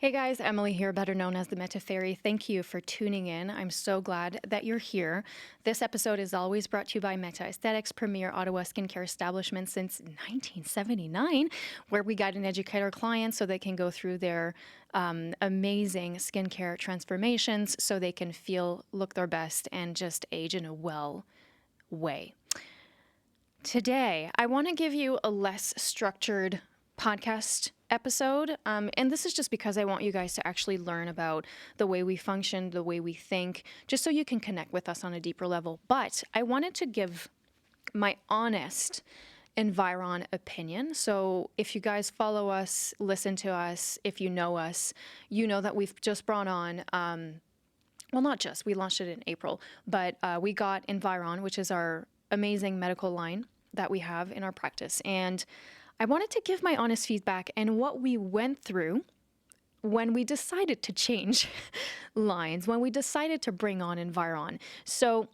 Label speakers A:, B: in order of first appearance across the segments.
A: Hey guys, Emily here, better known as the Meta Fairy. Thank you for tuning in. I'm so glad that you're here. This episode is always brought to you by Meta Aesthetics, premier Ottawa skincare establishment since 1979, where we guide and educate our clients so they can go through their amazing skincare transformations so they can look their best, and just age in a well way. Today, I want to give you a less structured podcast episode. And this is just because I want you guys to actually learn about the way we function, the way we think, just so you can connect with us on a deeper level. But I wanted to give my honest Environ opinion. So if you guys follow us, listen to us, if you know us, you know that we've just brought on, well, not just, we launched it in April, but we got Environ, which is our amazing medical line that we have in our practice. And I wanted to give my honest feedback and what we went through when we decided to change lines, when we decided to bring on Environ. So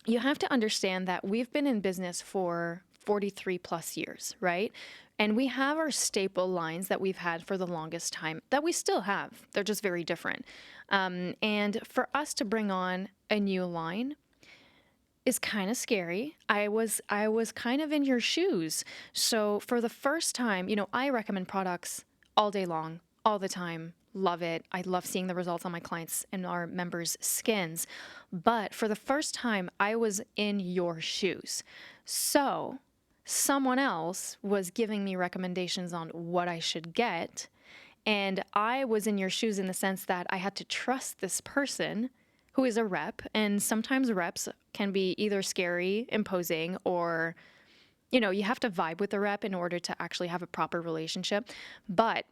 A: you have to understand that we've been in business for 43 plus years, right? And we have our staple lines that we've had for the longest time that we still have. They're just very different. And for us to bring on a new line is kind of scary. I was kind of in your shoes. So for the first time, I recommend products all day long, all the time. Love it. I love seeing the results on my clients and our members' skins. But for the first time, I was in your shoes. So someone else was giving me recommendations on what I should get. And I was in your shoes in the sense that I had to trust this person who is a rep, and sometimes reps can be either scary, imposing, or, you have to vibe with the rep in order to actually have a proper relationship. But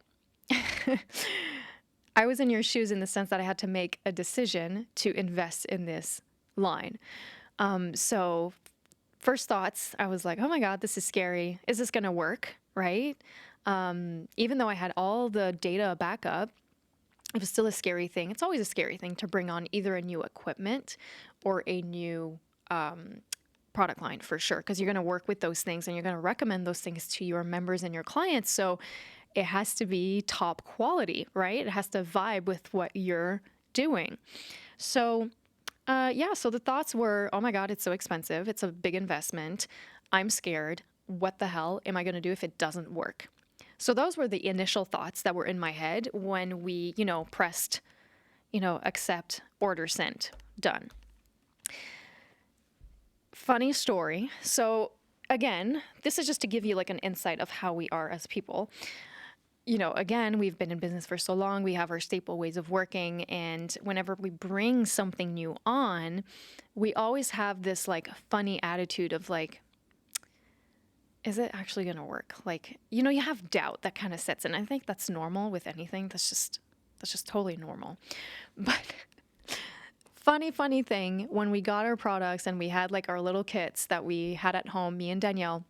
A: I was in your shoes in the sense that I had to make a decision to invest in this line. So first thoughts, I was like, oh my God, this is scary. Is this going to work? Right? Even though I had all the data backup, it was still a scary thing. It's always a scary thing to bring on either a new equipment or a new product line, for sure, because you're going to work with those things and you're going to recommend those things to your members and your clients. So it has to be top quality, right? It has to vibe with what you're doing. So so the thoughts were, oh my God, it's so expensive. It's a big investment. I'm scared. What the hell am I going to do if it doesn't work? So those were the initial thoughts that were in my head when we, pressed, accept, order, sent, done. Funny story. So again, this is just to give you like an insight of how we are as people. Again, we've been in business for so long. We have our staple ways of working. And whenever we bring something new on, we always have this like funny attitude of like, is it actually going to work? Like, you have doubt that kind of sets in. I think that's normal with anything. That's just totally normal. But funny thing, when we got our products and we had like our little kits that we had at home, me and Danielle.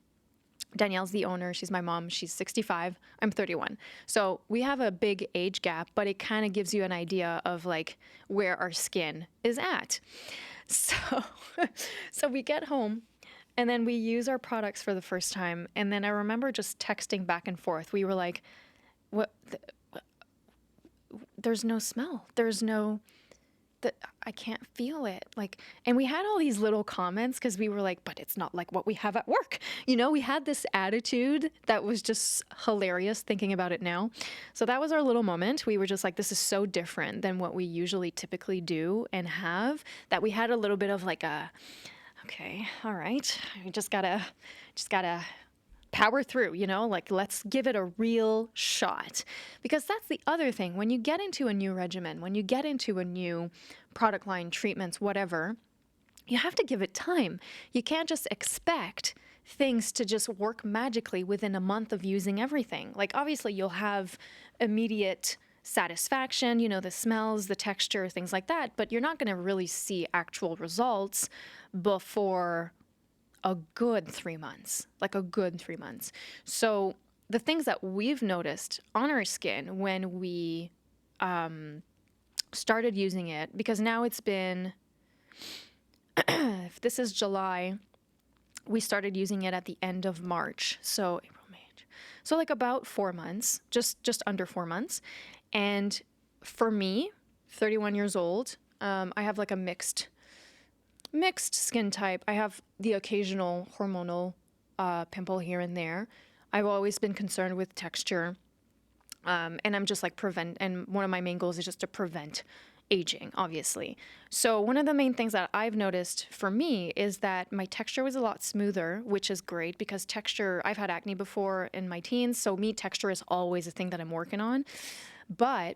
A: Danielle's the owner. She's my mom. She's 65. I'm 31. So we have a big age gap, but it kind of gives you an idea of like where our skin is at. So we get home. And then we use our products for the first time. And then I remember just texting back and forth. We were like, what? There's no smell. I can't feel it. Like, and we had all these little comments because we were like, but it's not like what we have at work. We had this attitude that was just hilarious thinking about it now. So that was our little moment. We were just like, this is so different than what we usually typically do and have, that we had a little bit of like okay, all right, we just gotta power through, like let's give it a real shot. Because that's the other thing. When you get into a new regimen, when you get into a new product line, treatments, whatever, you have to give it time. You can't just expect things to just work magically within a month of using everything. Like obviously you'll have immediate satisfaction, the smells, the texture, things like that, but you're not going to really see actual results before a good 3 months, like a good 3 months. So the things that we've noticed on our skin when we started using it, because now it's been, if this is July, we started using it at the end of March. So April, May, so like about 4 months, just under 4 months. And for me, 31 years old, I have like a mixed skin type. I have the occasional hormonal pimple here and there. I've always been concerned with texture. And I'm just like and one of my main goals is just to prevent aging, obviously. So one of the main things that I've noticed for me is that my texture was a lot smoother, which is great because texture, I've had acne before in my teens, so texture is always a thing that I'm working on. But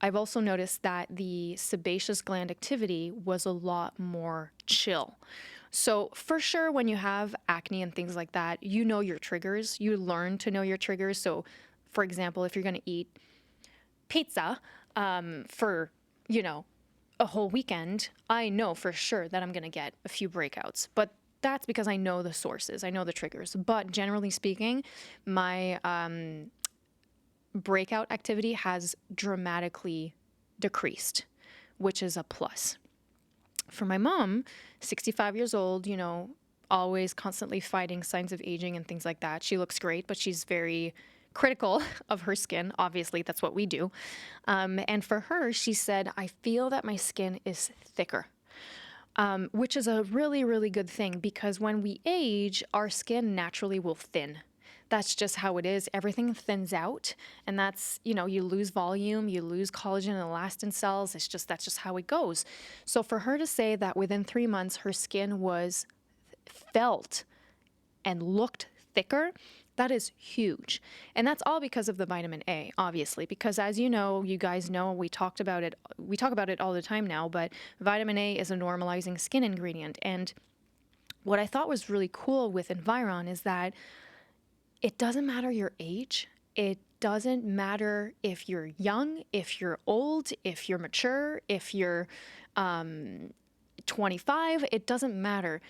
A: I've also noticed that the sebaceous gland activity was a lot more chill. So for sure, when you have acne and things like that, you know your triggers. You learn to know your triggers. So, for example, if you're going to eat pizza for, a whole weekend, I know for sure that I'm going to get a few breakouts. But that's because I know the sources, I know the triggers. But generally speaking, my breakout activity has dramatically decreased, which is a plus. For my mom, 65 years old, always constantly fighting signs of aging and things like that. She looks great, but she's very critical of her skin. Obviously, that's what we do. And for her, she said, I feel that my skin is thicker. Which is a really, really good thing because when we age, our skin naturally will thin. That's just how it is. Everything thins out, and that's, you lose volume, you lose collagen and elastin cells. That's just how it goes. So for her to say that within 3 months her skin was felt and looked thicker, that is huge. And that's all because of the vitamin A, obviously, because as you guys know, we talk about it all the time now, but vitamin A is a normalizing skin ingredient. And what I thought was really cool with Environ is that it doesn't matter your age. It doesn't matter if you're young, if you're old, if you're mature, if you're 25. It doesn't matter.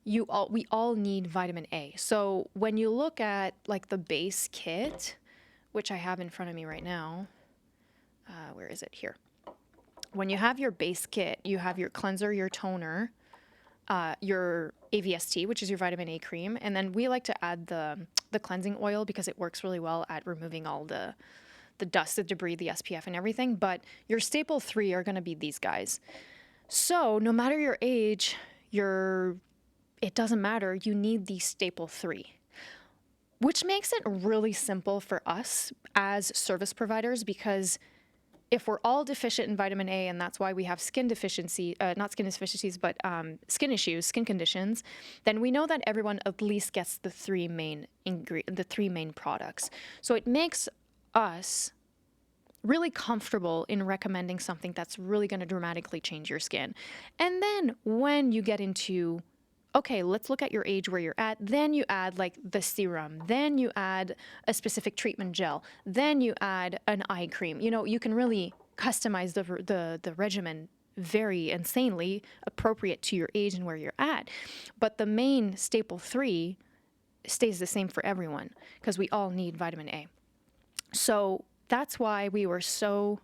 A: We all need vitamin A. So when you look at like the base kit, which I have in front of me right now, where is it? Here. When you have your base kit, you have your cleanser, your toner, your AVST, which is your vitamin A cream, and then we like to add the cleansing oil because it works really well at removing all the dust, the debris, the SPF, and everything. But your staple 3 are going to be these guys. So no matter your age, it doesn't matter. You need these staple 3, which makes it really simple for us as service providers because if we're all deficient in vitamin A, and that's why we have skin deficiency, not skin deficiencies, but skin issues, skin conditions, then we know that everyone at least gets the 3 main products. So it makes us really comfortable in recommending something that's really going to dramatically change your skin. And then when you get into, okay, let's look at your age where you're at. Then you add like the serum. Then you add a specific treatment gel. Then you add an eye cream. You can really customize the regimen very insanely appropriate to your age and where you're at. But the main staple 3 stays the same for everyone because we all need vitamin A. So that's why we were so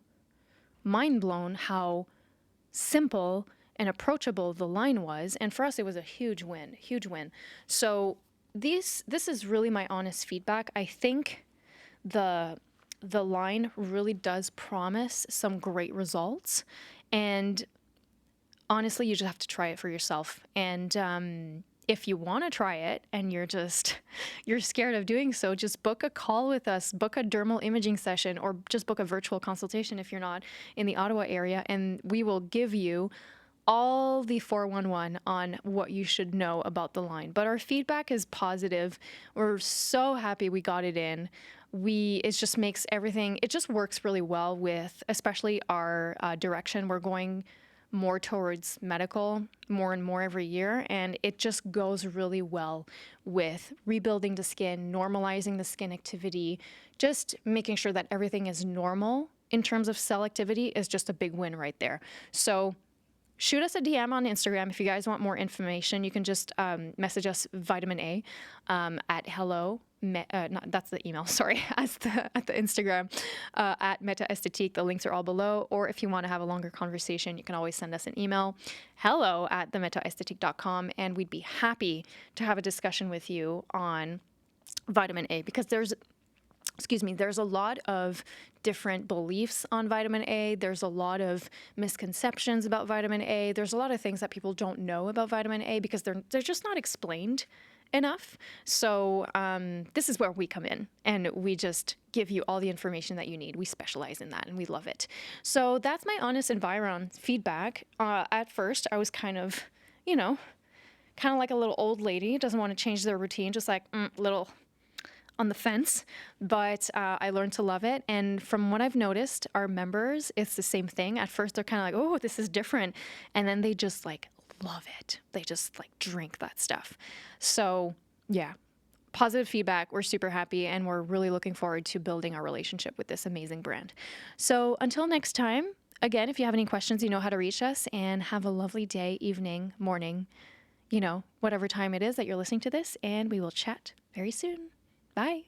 A: mind blown how simple and approachable the line was, and for us it was a huge win. So this is really my honest feedback. I think the line really does promise some great results, and honestly you just have to try it for yourself. And if you want to try it and you're scared of doing so, just book a call with us, book a dermal imaging session, or just book a virtual consultation if you're not in the Ottawa area, and we will give you all the 411 on what you should know about the line. But our feedback is positive. We're so happy we got it in. It just makes everything, it just works really well with, especially our direction. We're going more towards medical more and more every year, and it just goes really well with rebuilding the skin, normalizing the skin activity, just making sure that everything is normal in terms of cell activity is just a big win right there. So shoot us a DM on Instagram if you guys want more information. You can just message us vitamin A at hello. That's the email, sorry, at the Instagram at Meta Esthétique. The links are all below. Or if you want to have a longer conversation, you can always send us an email, hello@themetaesthetique.com, and we'd be happy to have a discussion with you on vitamin A because there's excuse me, there's a lot of different beliefs on vitamin A. There's a lot of misconceptions about vitamin A. There's a lot of things that people don't know about vitamin A because they're just not explained enough. So this is where we come in, and we just give you all the information that you need. We specialize in that, and we love it. So that's my honest Environ feedback. At first, I was kind of, kind of like a little old lady, doesn't want to change their routine, just like little on the fence, but I learned to love it. And from what I've noticed, our members, it's the same thing. At first, they're kind of like, oh, this is different. And then they just like love it. They just like drink that stuff. So yeah, positive feedback. We're super happy, and we're really looking forward to building our relationship with this amazing brand. So until next time, again, if you have any questions, you know how to reach us, and have a lovely day, evening, morning, whatever time it is that you're listening to this, and we will chat very soon. Bye.